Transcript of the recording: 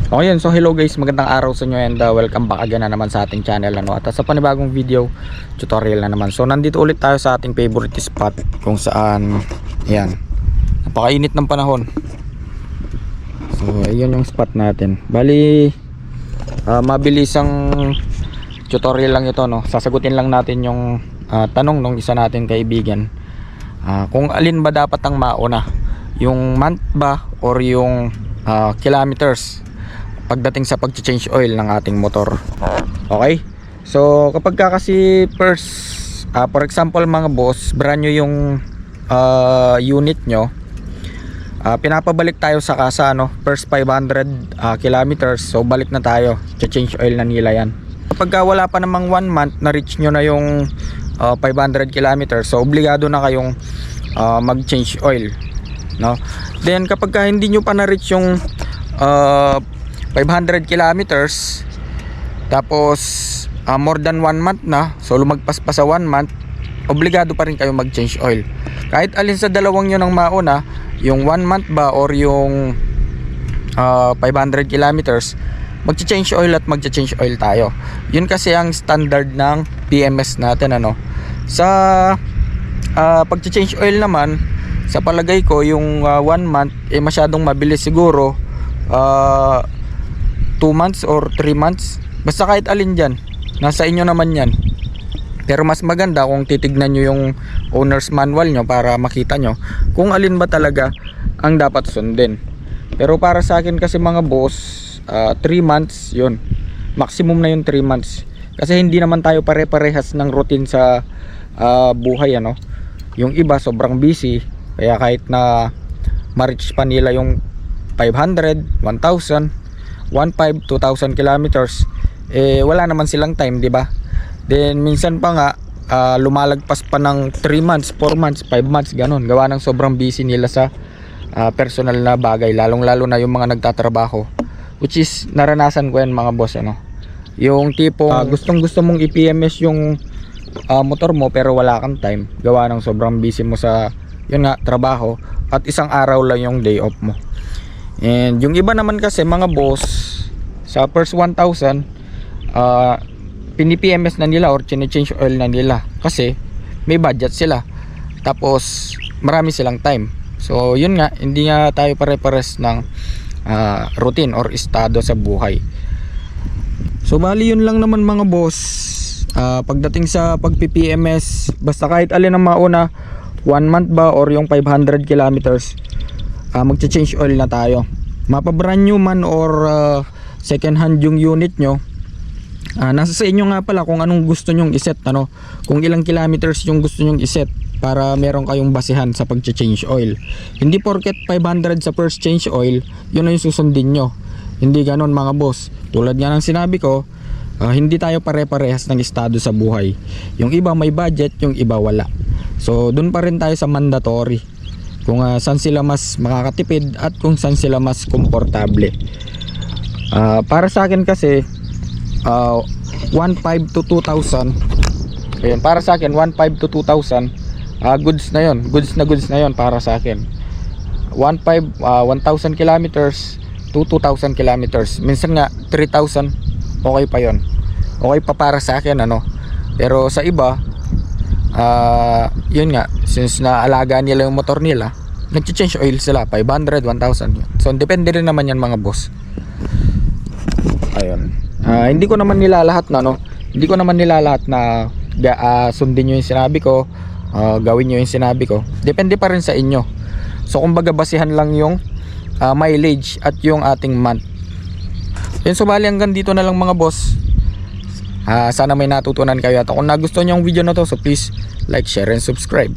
O yun, so hello guys, magandang araw sa inyo and welcome back again na naman sa ating channel at sa panibagong video tutorial na naman. So nandito ulit tayo sa ating favorite spot kung saan yan, napakainit ng panahon. So ayun yung spot natin. Bali mabilisang tutorial lang ito, no. Sasagutin lang natin yung tanong ng isa nating kaibigan, kung alin ba dapat ang mauna, yung month ba or yung kilometers pagdating sa pag-change oil ng ating motor. Okay? So kapag kasi first for example mga boss, brand new yung unit nyo, pinapabalik tayo sa kasa, no? First 500 kilometers, so balik na tayo, change oil na nila yan. Kapag wala pa namang 1 month na reach nyo na yung 500 kilometers, so obligado na kayong mag change oil, no? Then kapag hindi nyo pa na reach yung 500 kilometers, tapos more than 1 month na, so lumagpas pa sa 1 month, obligado pa rin kayo mag change oil. Kahit alin sa dalawang yun ang mauna, yung 1 month ba or yung 500 kilometers, magcha-change oil at magcha-change oil tayo. Yun kasi ang standard ng PMS natin, ano. Sa pagcha-change oil naman, sa palagay ko yung 1 month masyadong mabilis siguro. 2 months or 3 months, basta kahit alin dyan, nasa inyo naman yan. Pero mas maganda kung titignan nyo yung owner's manual nyo para makita nyo kung alin ba talaga ang dapat sundin. Pero para sa akin kasi mga boss, 3 months yun, maximum na yung 3 months, kasi hindi naman tayo pare-parehas ng routine sa buhay, ano. Yung iba sobrang busy, kaya kahit na ma-reach pa nila yung 500, 1,000, 1,500, 2,000 kilometers, wala naman silang time, di ba? Then minsan pa nga lumalagpas pa ng 3 months, 4 months, 5 months, ganun, gawa ng sobrang busy nila sa personal na bagay, lalong lalo na yung mga nagtatrabaho, which is naranasan ko yan mga boss, ano. Yung tipong gustong gusto mong i-PMS yung motor mo pero wala kang time, gawa ng sobrang busy mo sa yun nga, trabaho, at isang araw lang yung day off mo. And yung iba naman kasi mga boss, sa first 1,000 pini-PMS na nila or change oil na nila kasi may budget sila, tapos marami silang time. So yun nga, hindi nga tayo pare-pares ng routine or estado sa buhay. So bali yun lang naman mga boss. Pagdating sa pag-PMS, basta kahit alin ang mauna, 1 month ba or yung 500 kilometers, magcha-change oil na tayo. Mapa-brand new man or second hand yung unit nyo, nasa sa inyo nga pala kung anong gusto nyong iset, ano, kung ilang kilometers yung gusto nyong iset para meron kayong basihan sa pagcha-change oil. Hindi porket 500 sa first change oil, yun na yung susundin nyo. Hindi ganon mga boss. Tulad nga ng sinabi ko, hindi tayo pare-parehas ng estado sa buhay. Yung iba may budget, yung iba wala. So dun pa rin tayo sa mandatory, kung saan sila mas makakatipid at kung saan sila mas komportable. Para sa akin kasi 1,500 to 2,000, ayun, para sa akin 1,500 to 2,000 goods na yun, goods na yun para sa akin. 1,500 1,000 kilometers to 2,000 kilometers, minsan nga 3,000, okay pa yon, okay pa para sa akin, ano. Pero sa iba, yun nga, since naalaga nila yung motor nila, nag-change oil sila 500, 1,000. So depende rin naman yan mga boss. Ayun, hindi ko naman nilalahat na, no, hindi ko naman nilalahat na sundin nyo yung sinabi ko, gawin nyo yung sinabi ko. Depende pa rin sa inyo. So kumbaga basihan lang yung mileage at yung ating month. Yun, so bali hanggang dito na lang mga boss. Sana may natutunan kayo, at kung nagustuhan nyo yung video na to, so please like, share and subscribe.